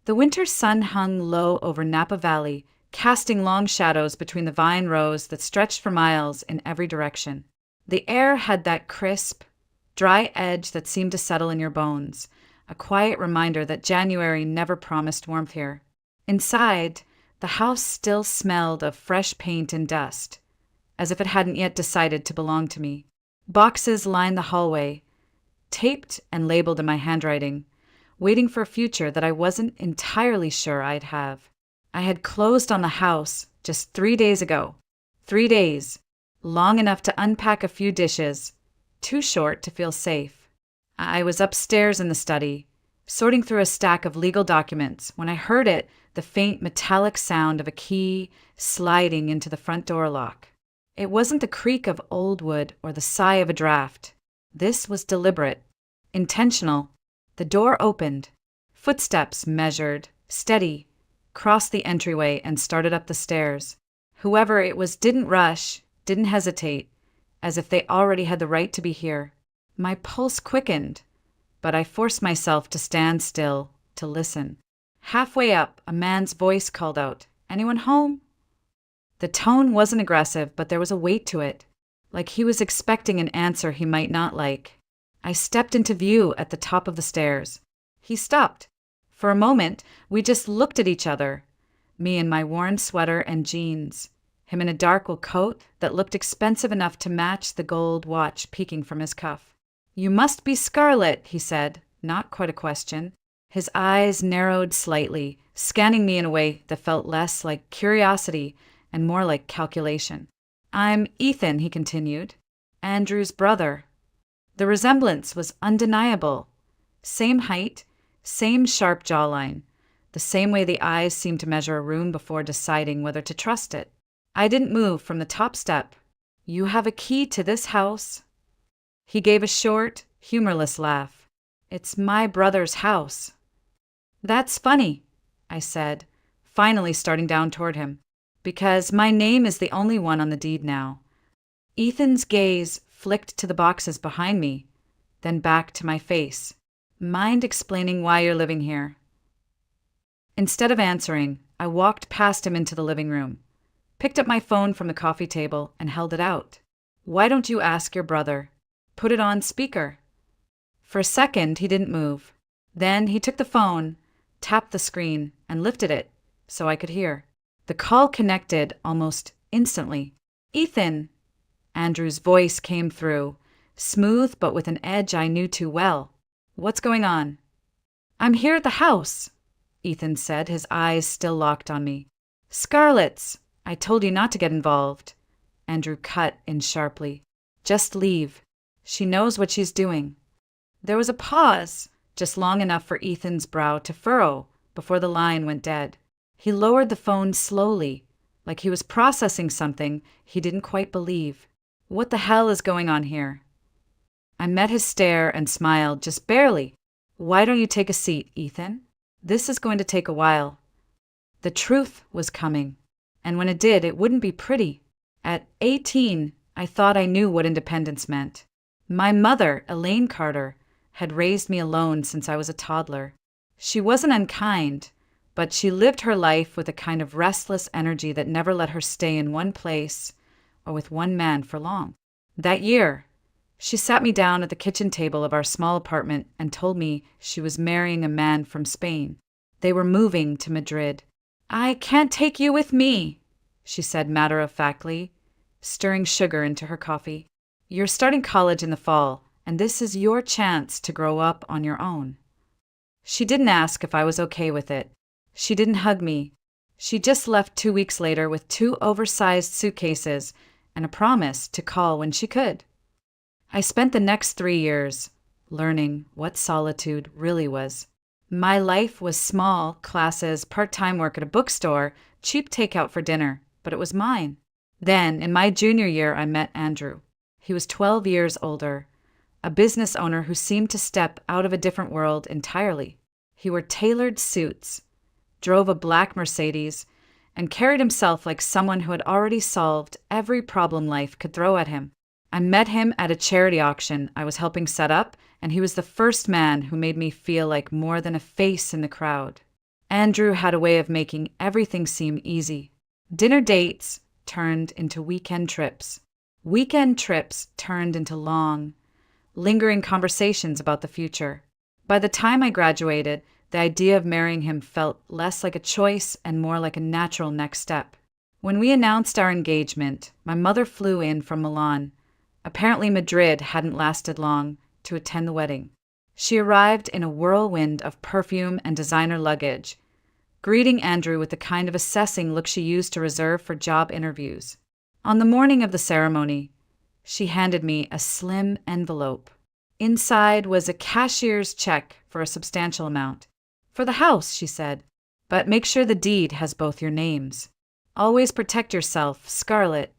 The winter sun hung low over Napa Valley, casting long shadows between the vine rows that stretched for miles in every direction. The air had that crisp, dry edge that seemed to settle in your bones, a quiet reminder that January never promised warmth here. Inside, the house still smelled of fresh paint and dust, as if it hadn't yet decided to belong to me. Boxes lined the hallway, taped and labeled in my handwriting, waiting for a future that I wasn't entirely sure I'd have. I had closed on the house just 3 days ago. 3 days, long enough to unpack a few dishes, too short to feel safe. I was upstairs in the study, sorting through a stack of legal documents, when I heard it, the faint metallic sound of a key sliding into the front door lock. It wasn't the creak of old wood or the sigh of a draft. This was deliberate, intentional. The door opened. Footsteps measured, steady, crossed the entryway and started up the stairs. Whoever it was didn't rush, didn't hesitate, as if they already had the right to be here. My pulse quickened, but I forced myself to stand still, to listen. Halfway up, a man's voice called out, "Anyone home?" The tone wasn't aggressive, but there was a weight to it, like he was expecting an answer he might not like. I stepped into view at the top of the stairs. He stopped. For a moment, we just looked at each other, me in my worn sweater and jeans, him in a dark wool coat that looked expensive enough to match the gold watch peeking from his cuff. "You must be Scarlett," he said, not quite a question. His eyes narrowed slightly, scanning me in a way that felt less like curiosity and more like calculation. "I'm Ethan," he continued, "Andrew's brother." The resemblance was undeniable. Same height, same sharp jawline, the same way the eyes seemed to measure a room before deciding whether to trust it. I didn't move from the top step. "You have a key to this house." He gave a short, humorless laugh. "It's my brother's house." "That's funny," I said, finally starting down toward him, "because my name is the only one on the deed now." Ethan's gaze flicked to the boxes behind me, then back to my face. "Mind explaining why you're living here?" Instead of answering, I walked past him into the living room, picked up my phone from the coffee table, and held it out. "Why don't you ask your brother? Put it on speaker." For a second, he didn't move. Then he took the phone, tapped the screen, and lifted it so I could hear. The call connected almost instantly. "Ethan!" Andrew's voice came through, smooth but with an edge I knew too well. "What's going on?" "I'm here at the house," Ethan said, his eyes still locked on me. "Scarlett's. I told you not to get involved." Andrew cut in sharply. "Just leave. She knows what she's doing." There was a pause, just long enough for Ethan's brow to furrow before the line went dead. He lowered the phone slowly, like he was processing something he didn't quite believe. "What the hell is going on here?" I met his stare and smiled, just barely. "Why don't you take a seat, Ethan? This is going to take a while." The truth was coming, and when it did, it wouldn't be pretty. At 18, I thought I knew what independence meant. My mother, Elaine Carter, had raised me alone since I was a toddler. She wasn't unkind, but she lived her life with a kind of restless energy that never let her stay in one place or with one man for long. That year, she sat me down at the kitchen table of our small apartment and told me she was marrying a man from Spain. They were moving to Madrid. "I can't take you with me," she said matter-of-factly, stirring sugar into her coffee. "You're starting college in the fall, and this is your chance to grow up on your own." She didn't ask if I was okay with it. She didn't hug me. She just left 2 weeks later with 2 oversized suitcases and a promise to call when she could. I spent the next 3 years learning what solitude really was. My life was small classes, part-time work at a bookstore, cheap takeout for dinner, but it was mine. Then, in my junior year, I met Andrew. He was 12 years older, a business owner who seemed to step out of a different world entirely. He wore tailored suits, drove a black Mercedes, and carried himself like someone who had already solved every problem life could throw at him. I met him at a charity auction I was helping set up, and he was the first man who made me feel like more than a face in the crowd. Andrew had a way of making everything seem easy. Dinner dates turned into weekend trips. Weekend trips turned into long, lingering conversations about the future. By the time I graduated, the idea of marrying him felt less like a choice and more like a natural next step. When we announced our engagement, my mother flew in from Milan. Apparently, Madrid hadn't lasted long to attend the wedding. She arrived in a whirlwind of perfume and designer luggage, greeting Andrew with the kind of assessing look she used to reserve for job interviews. On the morning of the ceremony, she handed me a slim envelope. Inside was a cashier's check for a substantial amount. "For the house," she said, "but make sure the deed has both your names. Always protect yourself, Scarlett."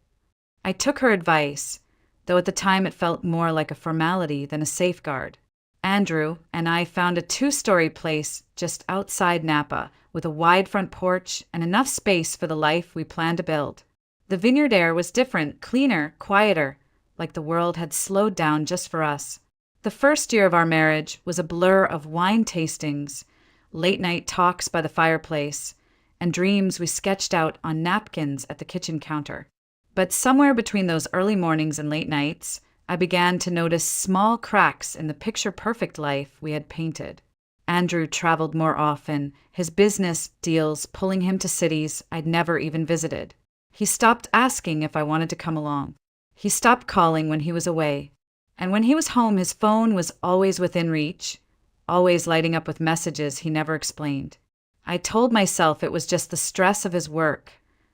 I took her advice, though at the time it felt more like a formality than a safeguard. Andrew and I found a 2-story place just outside Napa, with a wide front porch and enough space for the life we planned to build. The vineyard air was different, cleaner, quieter, like the world had slowed down just for us. The first year of our marriage was a blur of wine tastings, late-night talks by the fireplace, and dreams we sketched out on napkins at the kitchen counter. But somewhere between those early mornings and late nights, I began to notice small cracks in the picture-perfect life we had painted. Andrew traveled more often, his business deals pulling him to cities I'd never even visited. He stopped asking if I wanted to come along. He stopped calling when he was away. And when he was home, his phone was always within reach, always lighting up with messages he never explained. I told myself it was just the stress of his work,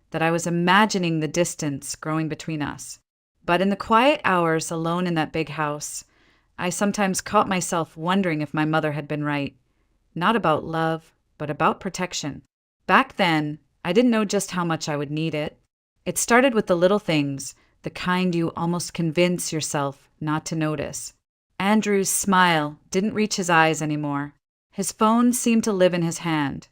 that I was imagining the distance growing between us. But in the quiet hours alone in that big house, I sometimes caught myself wondering if my mother had been right. Not about love, but about protection. Back then, I didn't know just how much I would need it. It started with the little things, the kind you almost convince yourself not to notice. Andrew's smile didn't reach his eyes anymore. His phone seemed to live in his hand,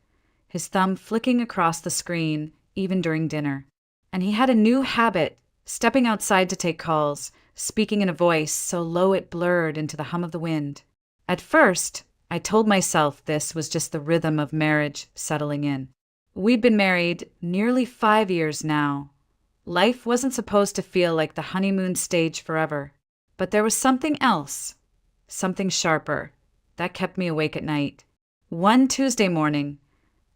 his thumb flicking across the screen even during dinner. And he had a new habit, stepping outside to take calls, speaking in a voice so low it blurred into the hum of the wind. At first, I told myself this was just the rhythm of marriage settling in. We'd been married nearly 5 years now. Life wasn't supposed to feel like the honeymoon stage forever. But there was something else, something sharper, that kept me awake at night. One Tuesday morning,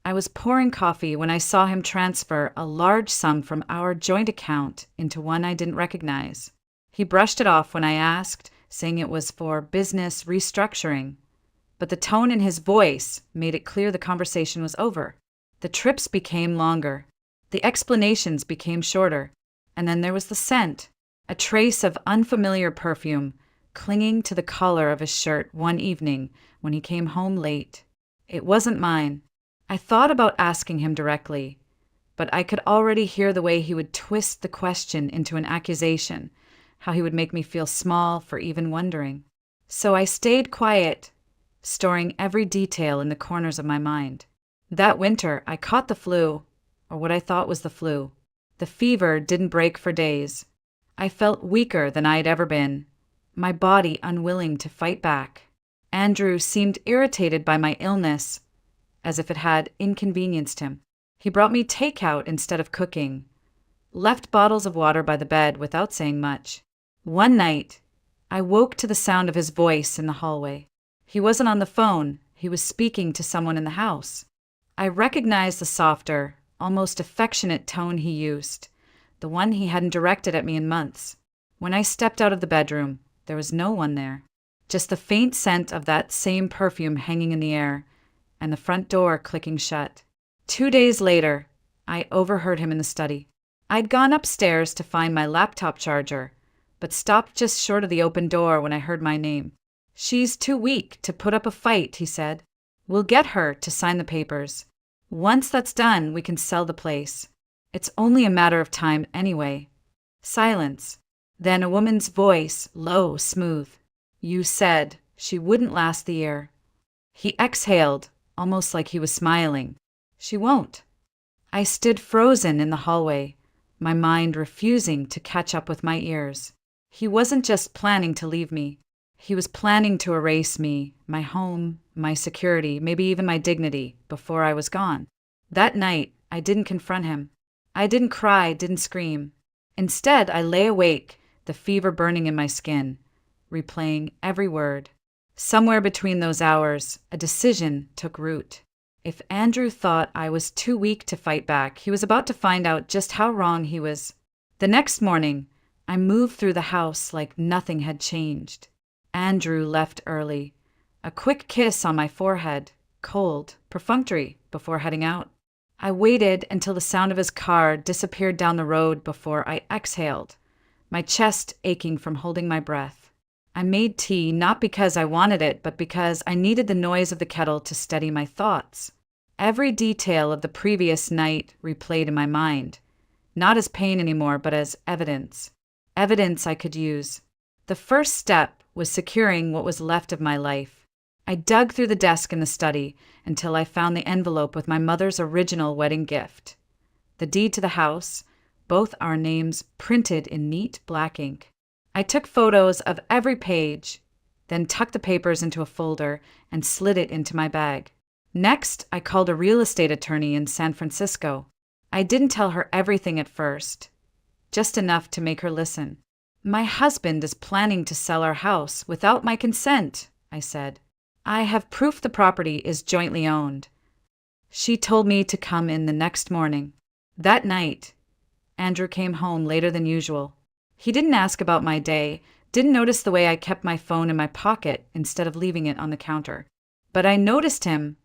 I was pouring coffee when I saw him transfer a large sum from our joint account into one I didn't recognize. He brushed it off when I asked, saying it was for business restructuring. But the tone in his voice made it clear the conversation was over. The trips became longer. The explanations became shorter. And then there was the scent, a trace of unfamiliar perfume clinging to the collar of his shirt one evening when he came home late. It wasn't mine. I thought about asking him directly, but I could already hear the way he would twist the question into an accusation, how he would make me feel small for even wondering. So I stayed quiet, storing every detail in the corners of my mind. That winter, I caught the flu, or what I thought was the flu. The fever didn't break for days. I felt weaker than I had ever been, my body unwilling to fight back. Andrew seemed irritated by my illness, as if it had inconvenienced him. He brought me takeout instead of cooking, left bottles of water by the bed without saying much. One night, I woke to the sound of his voice in the hallway. He wasn't on the phone, he was speaking to someone in the house. I recognized the softer, almost affectionate tone he used, the one he hadn't directed at me in months. When I stepped out of the bedroom, there was no one there, just the faint scent of that same perfume hanging in the air, and the front door clicking shut. 2 days later, I overheard him in the study. I'd gone upstairs to find my laptop charger, but stopped just short of the open door when I heard my name. "She's too weak to put up a fight," he said. "We'll get her to sign the papers. Once that's done, we can sell the place. It's only a matter of time anyway." Silence. Then a woman's voice, low, smooth. "You said she wouldn't last the year." He exhaled, almost like he was smiling. "She won't." I stood frozen in the hallway, my mind refusing to catch up with my ears. He wasn't just planning to leave me. He was planning to erase me, my home, my security, maybe even my dignity, before I was gone. That night, I didn't confront him. I didn't cry, didn't scream. Instead, I lay awake, the fever burning in my skin, replaying every word. Somewhere between those hours, a decision took root. If Andrew thought I was too weak to fight back, he was about to find out just how wrong he was. The next morning, I moved through the house like nothing had changed. Andrew left early. A quick kiss on my forehead, cold, perfunctory, before heading out. I waited until the sound of his car disappeared down the road before I exhaled, my chest aching from holding my breath. I made tea not because I wanted it, but because I needed the noise of the kettle to steady my thoughts. Every detail of the previous night replayed in my mind, not as pain anymore, but as evidence. Evidence I could use. The first step was securing what was left of my life. I dug through the desk in the study until I found the envelope with my mother's original wedding gift. The deed to the house, both our names printed in neat black ink. I took photos of every page, then tucked the papers into a folder and slid it into my bag. Next, I called a real estate attorney in San Francisco. I didn't tell her everything at first, just enough to make her listen. "My husband is planning to sell our house without my consent," I said. "I have proof the property is jointly owned." She told me to come in the next morning. That night, Andrew came home later than usual. He didn't ask about my day, didn't notice the way I kept my phone in my pocket instead of leaving it on the counter. But I noticed him,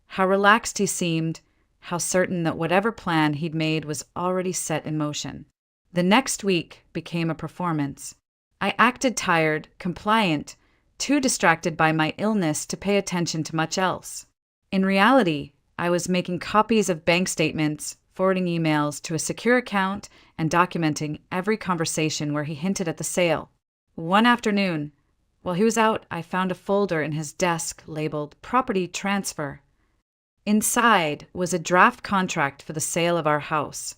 how relaxed he seemed, how certain that whatever plan he'd made was already set in motion. The next week became a performance. I acted tired, compliant, too distracted by my illness to pay attention to much else. In reality, I was making copies of bank statements, forwarding emails to a secure account, and documenting every conversation where he hinted at the sale. One afternoon, while he was out, I found a folder in his desk labeled Property Transfer. Inside was a draft contract for the sale of our house,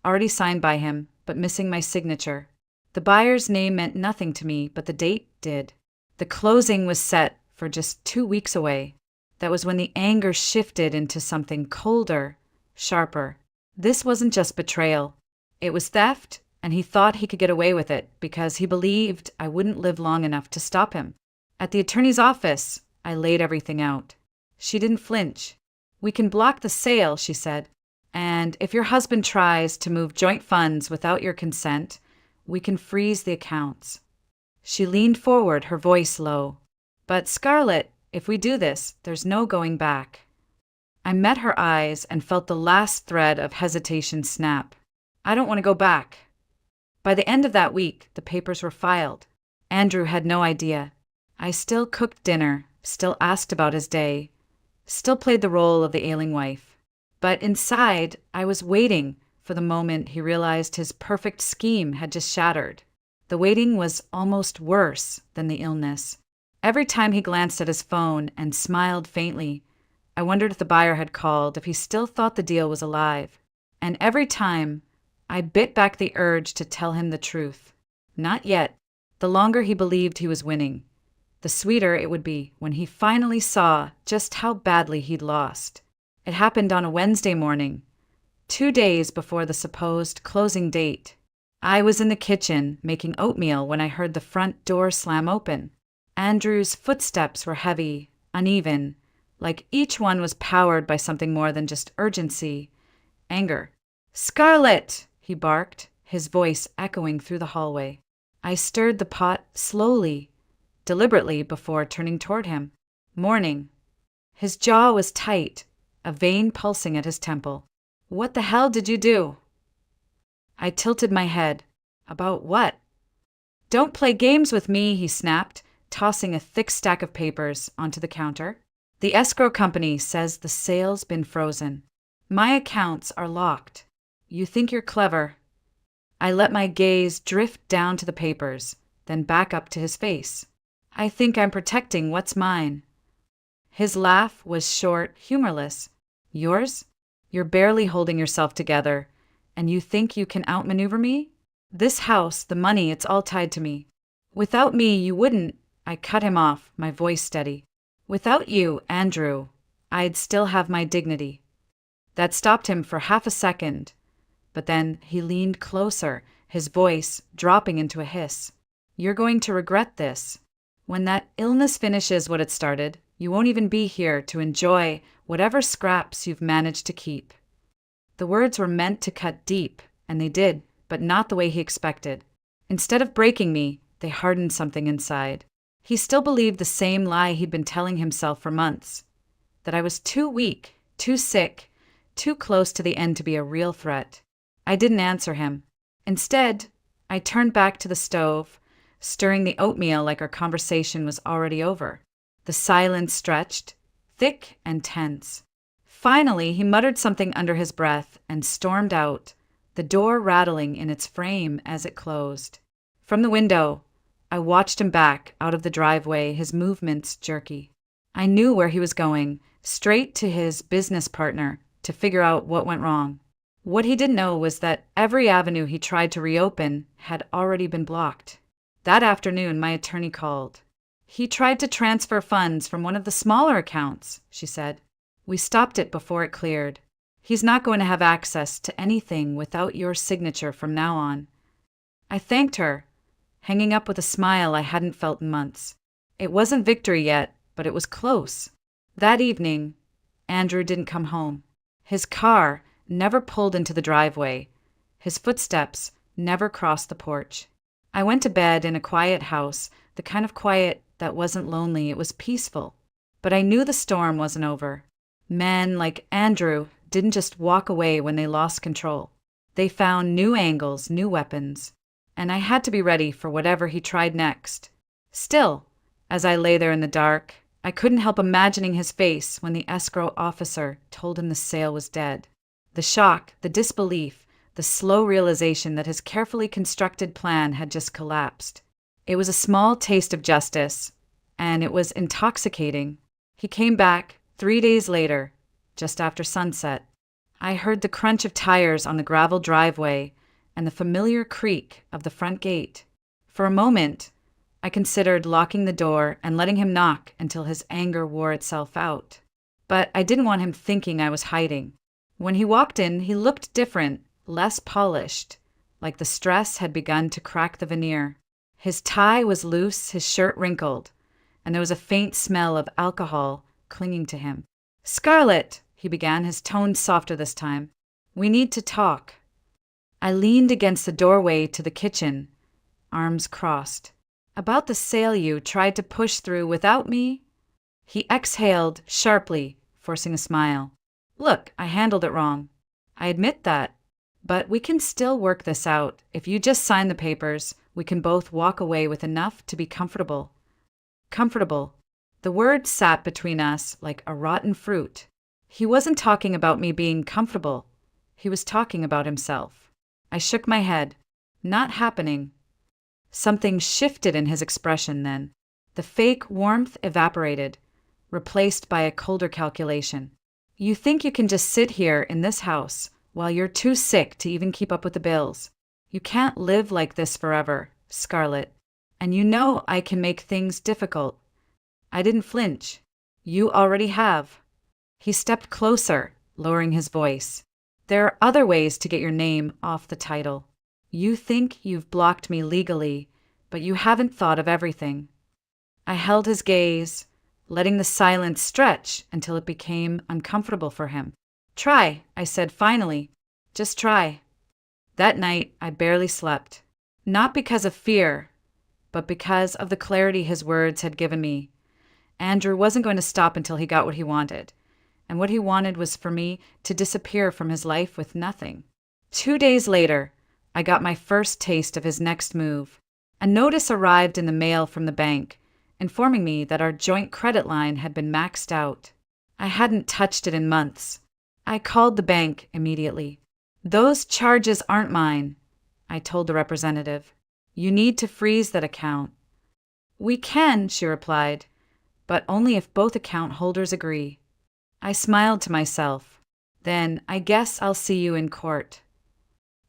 already signed by him, but missing my signature. The buyer's name meant nothing to me, but the date did. The closing was set for just 2 weeks away. That was when the anger shifted into something colder, sharper. This wasn't just betrayal. It was theft, and he thought he could get away with it because he believed I wouldn't live long enough to stop him. At the attorney's office, I laid everything out. She didn't flinch. "We can block the sale," she said. "And if your husband tries to move joint funds without your consent, we can freeze the accounts." She leaned forward, her voice low. "But Scarlett, if we do this, there's no going back." I met her eyes and felt the last thread of hesitation snap. "I don't want to go back." By the end of that week, the papers were filed. Andrew had no idea. I still cooked dinner, still asked about his day, still played the role of the ailing wife. But inside, I was waiting for the moment he realized his perfect scheme had just shattered. The waiting was almost worse than the illness. Every time he glanced at his phone and smiled faintly, I wondered if the buyer had called, if he still thought the deal was alive. And every time, I bit back the urge to tell him the truth. Not yet. The longer he believed he was winning, the sweeter it would be when he finally saw just how badly he'd lost. It happened on a Wednesday morning, 2 days before the supposed closing date. I was in the kitchen making oatmeal when I heard the front door slam open. Andrew's footsteps were heavy, uneven, like each one was powered by something more than just urgency, anger. "Scarlett!" he barked, his voice echoing through the hallway. I stirred the pot slowly, deliberately before turning toward him. Morning. His jaw was tight, a vein pulsing at his temple. "What the hell did you do?" I tilted my head. "About what?" "Don't play games with me," he snapped, tossing a thick stack of papers onto the counter. "The escrow company says the sale's been frozen. My accounts are locked. You think you're clever." I let my gaze drift down to the papers, then back up to his face. "I think I'm protecting what's mine." His laugh was short, humorless. "Yours? You're barely holding yourself together, and you think you can outmaneuver me? This house, the money, it's all tied to me. Without me, you wouldn't, I cut him off, my voice steady. Without you, Andrew, I'd still have my dignity. That stopped him for half a second, but then he leaned closer, his voice dropping into a hiss. You're going to regret this. When that illness finishes what it started, you won't even be here to enjoy whatever scraps you've managed to keep. The words were meant to cut deep, and they did, but not the way he expected. Instead of breaking me, they hardened something inside. He still believed the same lie he'd been telling himself for months, that I was too weak, too sick, too close to the end to be a real threat. I didn't answer him. Instead, I turned back to the stove, stirring the oatmeal like our conversation was already over. The silence stretched, thick and tense. Finally, he muttered something under his breath and stormed out, the door rattling in its frame as it closed. From the window, I watched him back out of the driveway, his movements jerky. I knew where he was going, straight to his business partner, to figure out what went wrong. What he didn't know was that every avenue he tried to reopen had already been blocked. That afternoon, my attorney called. He tried to transfer funds from one of the smaller accounts, she said. We stopped it before it cleared. He's not going to have access to anything without your signature from now on. I thanked her, hanging up with a smile I hadn't felt in months. It wasn't victory yet, but it was close. That evening, Andrew didn't come home. His car never pulled into the driveway. His footsteps never crossed the porch. I went to bed in a quiet house, the kind of quiet that wasn't lonely, it was peaceful. But I knew the storm wasn't over. Men like Andrew didn't just walk away when they lost control. They found new angles, new weapons, and I had to be ready for whatever he tried next. Still, as I lay there in the dark, I couldn't help imagining his face when the escrow officer told him the sale was dead. The shock, the disbelief, the slow realization that his carefully constructed plan had just collapsed. It was a small taste of justice, and it was intoxicating. He came back 3 days later, just after sunset. I heard the crunch of tires on the gravel driveway and the familiar creak of the front gate. For a moment, I considered locking the door and letting him knock until his anger wore itself out. But I didn't want him thinking I was hiding. When he walked in, he looked different, less polished, like the stress had begun to crack the veneer. His tie was loose, his shirt wrinkled, and there was a faint smell of alcohol clinging to him. "Scarlett," he began, his tone softer this time. "We need to talk." I leaned against the doorway to the kitchen, arms crossed. "About the sale you tried to push through without me?" He exhaled sharply, forcing a smile. "Look, I handled it wrong. I admit that. But we can still work this out. If you just sign the papers, we can both walk away with enough to be comfortable." Comfortable. The word sat between us like a rotten fruit. He wasn't talking about me being comfortable. He was talking about himself. I shook my head. Not happening. Something shifted in his expression then. The fake warmth evaporated, replaced by a colder calculation. "You think you can just sit here in this house while you're too sick to even keep up with the bills. You can't live like this forever, Scarlett. And you know I can make things difficult." I didn't flinch. "You already have." He stepped closer, lowering his voice. "There are other ways to get your name off the title. You think you've blocked me legally, but you haven't thought of everything." I held his gaze, letting the silence stretch until it became uncomfortable for him. "Try," I said finally. "Just try." That night, I barely slept. Not because of fear, but because of the clarity his words had given me. Andrew wasn't going to stop until he got what he wanted. And what he wanted was for me to disappear from his life with nothing. 2 days later, I got my first taste of his next move. A notice arrived in the mail from the bank, informing me that our joint credit line had been maxed out. I hadn't touched it in months. I called the bank immediately. "Those charges aren't mine," I told the representative. "You need to freeze that account." "We can," she replied, "but only if both account holders agree." I smiled to myself. "Then I guess I'll see you in court."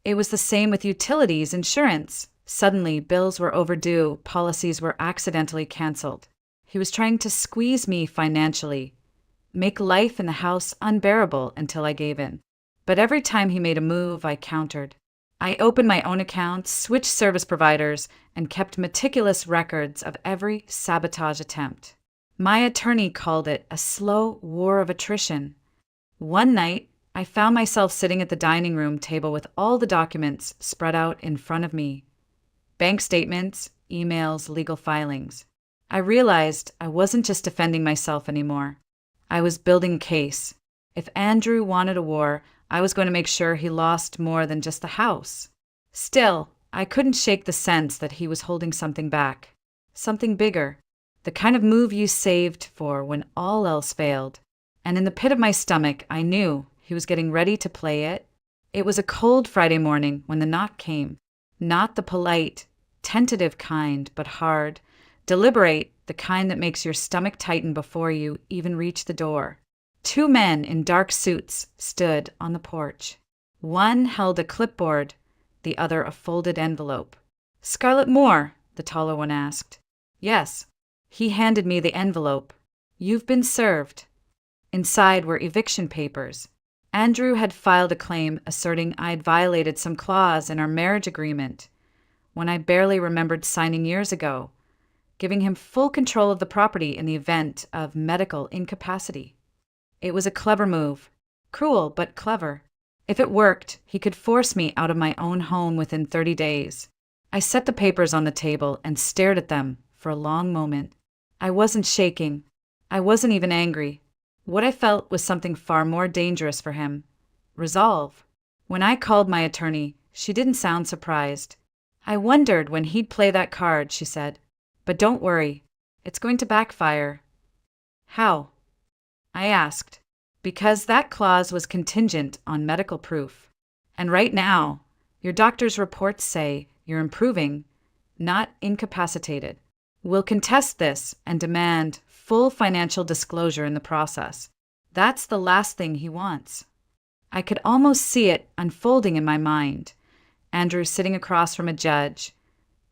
It was the same with utilities, insurance, Suddenly, bills were overdue, policies were accidentally canceled. He was trying to squeeze me financially, make life in the house unbearable until I gave in. But every time he made a move, I countered. I opened my own accounts, switched service providers, and kept meticulous records of every sabotage attempt. My attorney called it a slow war of attrition. One night, I found myself sitting at the dining room table with all the documents spread out in front of me. Bank statements, emails, legal filings. I realized I wasn't just defending myself anymore. I was building a case. If Andrew wanted a war, I was going to make sure he lost more than just the house. Still, I couldn't shake the sense that he was holding something back. Something bigger. The kind of move you saved for when all else failed. And in the pit of my stomach, I knew he was getting ready to play it. It was a cold Friday morning when the knock came. Not the polite, tentative kind, but hard, deliberate, the kind that makes your stomach tighten before you even reach the door. 2 men in dark suits stood on the porch. One held a clipboard, the other a folded envelope. "Scarlett Moore?" the taller one asked. "Yes." He handed me the envelope. "You've been served." Inside were eviction papers. Andrew had filed a claim asserting I'd violated some clause in our marriage agreement, one I barely remembered signing years ago, giving him full control of the property in the event of medical incapacity. It was a clever move. Cruel, but clever. If it worked, he could force me out of my own home within 30 days. I set the papers on the table and stared at them for a long moment. I wasn't shaking. I wasn't even angry. What I felt was something far more dangerous for him. Resolve. When I called my attorney, she didn't sound surprised. "I wondered when he'd play that card," she said. "But don't worry. It's going to backfire." "How?" I asked. "Because that clause was contingent on medical proof. And right now, your doctor's reports say you're improving, not incapacitated. We'll contest this and demand full financial disclosure in the process. That's the last thing he wants." I could almost see it unfolding in my mind. Andrew sitting across from a judge,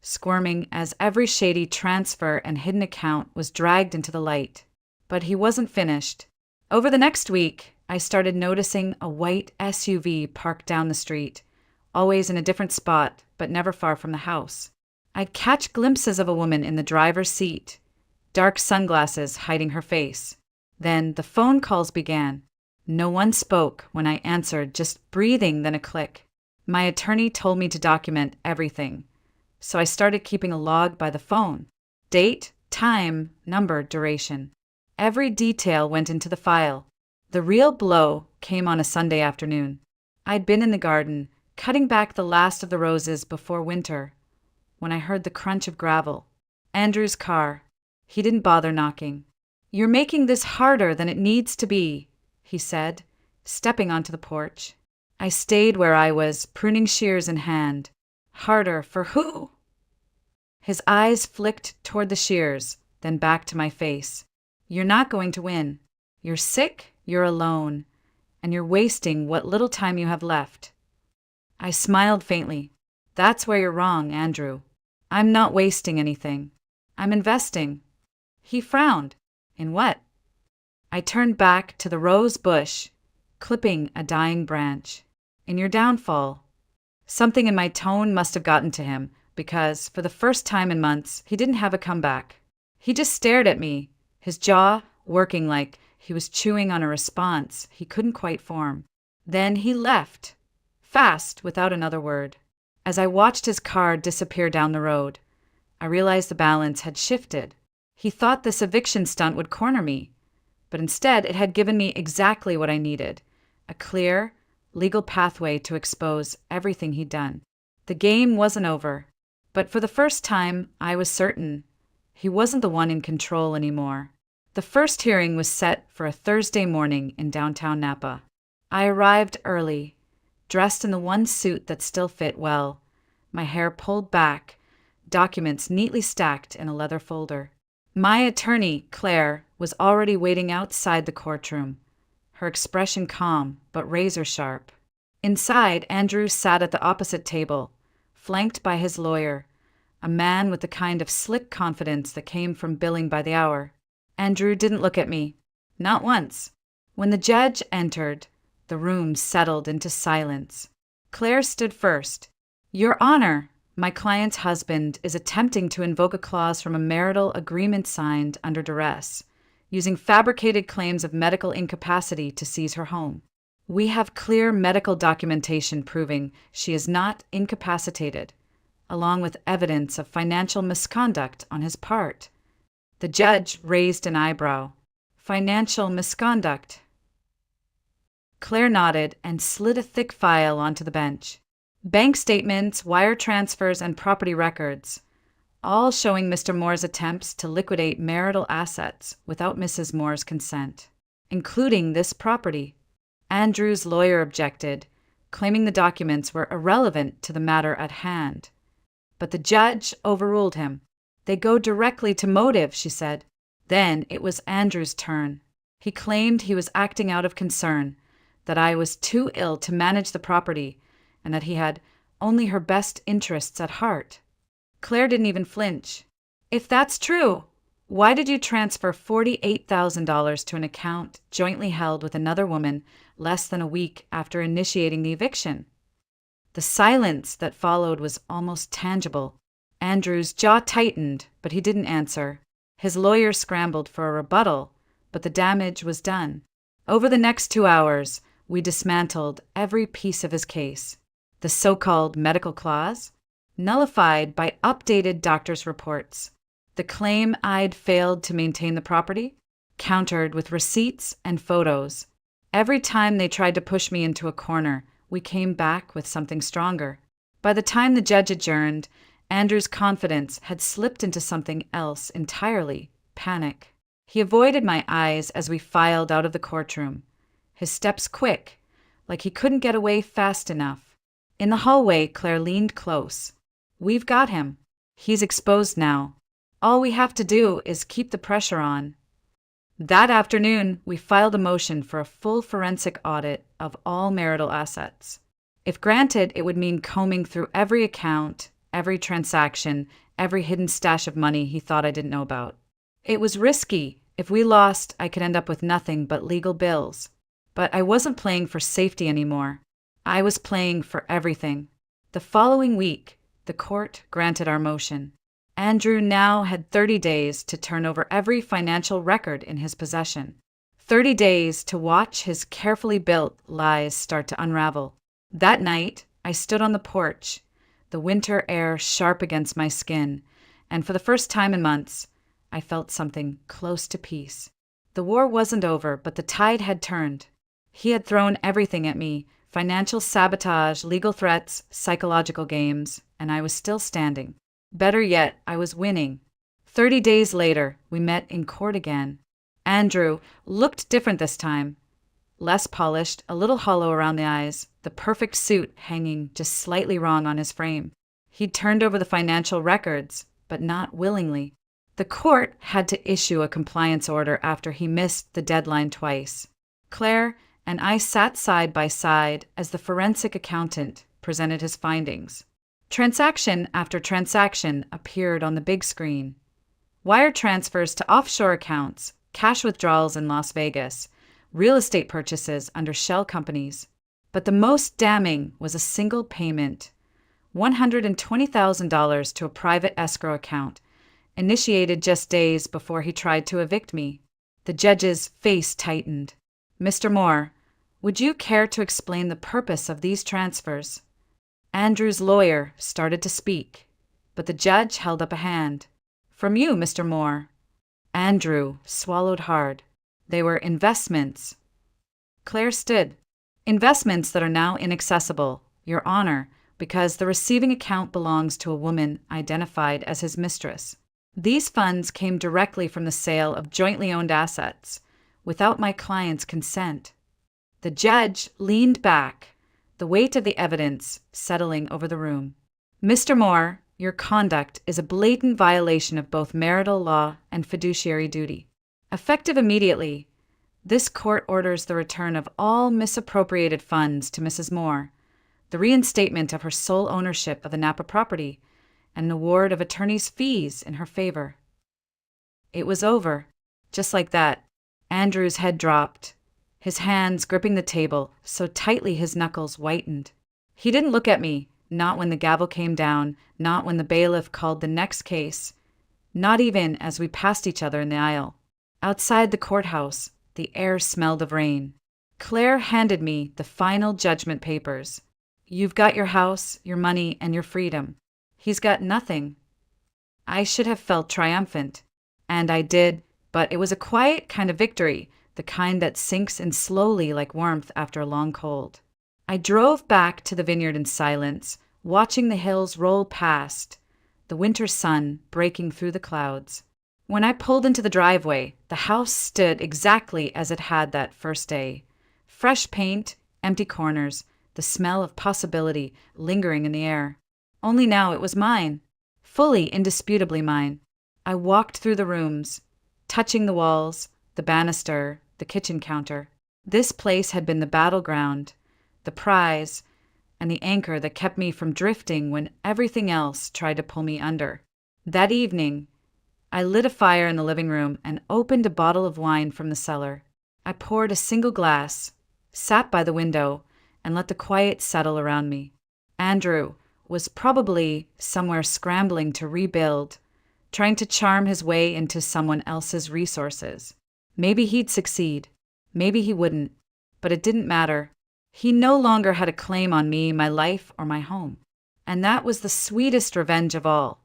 squirming as every shady transfer and hidden account was dragged into the light. But he wasn't finished. Over the next week, I started noticing a white SUV parked down the street, always in a different spot, but never far from the house. I'd catch glimpses of a woman in the driver's seat, dark sunglasses hiding her face. Then the phone calls began. No one spoke when I answered, just breathing, then a click. My attorney told me to document everything, so I started keeping a log by the phone. Date, time, number, duration. Every detail went into the file. The real blow came on a Sunday afternoon. I'd been in the garden, cutting back the last of the roses before winter, when I heard the crunch of gravel. Andrew's car. He didn't bother knocking. "You're making this harder than it needs to be," he said, stepping onto the porch. I stayed where I was, pruning shears in hand. "Harder for who?" His eyes flicked toward the shears, then back to my face. "You're not going to win. You're sick, you're alone, and you're wasting what little time you have left." I smiled faintly. "That's where you're wrong, Andrew. I'm not wasting anything. I'm investing." He frowned. "In what?" I turned back to the rose bush, clipping a dying branch. "In your downfall." Something in my tone must have gotten to him, because, for the first time in months, he didn't have a comeback. He just stared at me, his jaw working like he was chewing on a response he couldn't quite form. Then he left, fast, without another word. As I watched his car disappear down the road, I realized the balance had shifted. He thought this eviction stunt would corner me, but instead it had given me exactly what I needed, a clear, legal pathway to expose everything he'd done. The game wasn't over, but for the first time, I was certain he wasn't the one in control anymore. The first hearing was set for a Thursday morning in downtown Napa. I arrived early, dressed in the one suit that still fit well, my hair pulled back, documents neatly stacked in a leather folder. My attorney, Claire, was already waiting outside the courtroom, her expression calm but razor-sharp. Inside, Andrew sat at the opposite table, flanked by his lawyer, a man with the kind of slick confidence that came from billing by the hour. Andrew didn't look at me. Not once. When the judge entered, the room settled into silence. Claire stood first. "Your Honor, my client's husband is attempting to invoke a clause from a marital agreement signed under duress, using fabricated claims of medical incapacity to seize her home. We have clear medical documentation proving she is not incapacitated, along with evidence of financial misconduct on his part." The judge raised an eyebrow. "Financial misconduct?" Claire nodded and slid a thick file onto the bench. "Bank statements, wire transfers, and property records, all showing Mr. Moore's attempts to liquidate marital assets without Mrs. Moore's consent, including this property." Andrew's lawyer objected, claiming the documents were irrelevant to the matter at hand. But the judge overruled him. "They go directly to motive," she said. Then it was Andrew's turn. He claimed he was acting out of concern, that I was too ill to manage the property, and that he had only her best interests at heart. Claire didn't even flinch. "If that's true, why did you transfer $48,000 to an account jointly held with another woman less than a week after initiating the eviction?" The silence that followed was almost tangible. Andrew's jaw tightened, but he didn't answer. His lawyer scrambled for a rebuttal, but the damage was done. Over the next 2 hours, we dismantled every piece of his case. The so-called medical clause, nullified by updated doctor's reports. The claim I'd failed to maintain the property, countered with receipts and photos. Every time they tried to push me into a corner, we came back with something stronger. By the time the judge adjourned, Andrew's confidence had slipped into something else entirely, panic. He avoided my eyes as we filed out of the courtroom, his steps quick, like he couldn't get away fast enough. In the hallway, Claire leaned close. "We've got him. He's exposed now. All we have to do is keep the pressure on." That afternoon, we filed a motion for a full forensic audit of all marital assets. If granted, it would mean combing through every account, every transaction, every hidden stash of money he thought I didn't know about. It was risky. If we lost, I could end up with nothing but legal bills. But I wasn't playing for safety anymore. I was playing for everything. The following week, the court granted our motion. Andrew now had 30 days to turn over every financial record in his possession. 30 days to watch his carefully built lies start to unravel. That night, I stood on the porch, the winter air sharp against my skin, and for the first time in months, I felt something close to peace. The war wasn't over, but the tide had turned. He had thrown everything at me, financial sabotage, legal threats, psychological games, and I was still standing. Better yet, I was winning. 30 days later, we met in court again. Andrew looked different this time. Less polished, a little hollow around the eyes, the perfect suit hanging just slightly wrong on his frame. He'd turned over the financial records, but not willingly. The court had to issue a compliance order after he missed the deadline twice. Claire and I sat side by side as the forensic accountant presented his findings. Transaction after transaction appeared on the big screen. Wire transfers to offshore accounts, cash withdrawals in Las Vegas, real estate purchases under shell companies. But the most damning was a single payment, $120,000 to a private escrow account, initiated just days before he tried to evict me. The judge's face tightened. "Mr. Moore, would you care to explain the purpose of these transfers?" Andrew's lawyer started to speak, but the judge held up a hand. "From you, Mr. Moore." Andrew swallowed hard. "They were investments." Claire stood. "Investments that are now inaccessible, Your Honor, because the receiving account belongs to a woman identified as his mistress. These funds came directly from the sale of jointly owned assets, without my client's consent." The judge leaned back, the weight of the evidence settling over the room. "Mr. Moore, your conduct is a blatant violation of both marital law and fiduciary duty. Effective immediately, this court orders the return of all misappropriated funds to Mrs. Moore, the reinstatement of her sole ownership of the Napa property, and an award of attorney's fees in her favor. It was over. Just like that, Andrew's head dropped, his hands gripping the table so tightly his knuckles whitened. He didn't look at me, not when the gavel came down, not when the bailiff called the next case, not even as we passed each other in the aisle. Outside the courthouse, the air smelled of rain. Claire handed me the final judgment papers. You've got your house, your money, and your freedom. He's got nothing. I should have felt triumphant. And I did, but it was a quiet kind of victory, the kind that sinks in slowly like warmth after a long cold. I drove back to the vineyard in silence, watching the hills roll past, the winter sun breaking through the clouds. When I pulled into the driveway, the house stood exactly as it had that first day. Fresh paint, empty corners, the smell of possibility lingering in the air. Only now it was mine, fully, indisputably mine. I walked through the rooms, touching the walls, the banister, the kitchen counter. This place had been the battleground, the prize, and the anchor that kept me from drifting when everything else tried to pull me under. That evening, I lit a fire in the living room and opened a bottle of wine from the cellar. I poured a single glass, sat by the window, and let the quiet settle around me. Andrew was probably somewhere scrambling to rebuild, trying to charm his way into someone else's resources. Maybe he'd succeed. Maybe he wouldn't. But it didn't matter. He no longer had a claim on me, my life, or my home. And that was the sweetest revenge of all.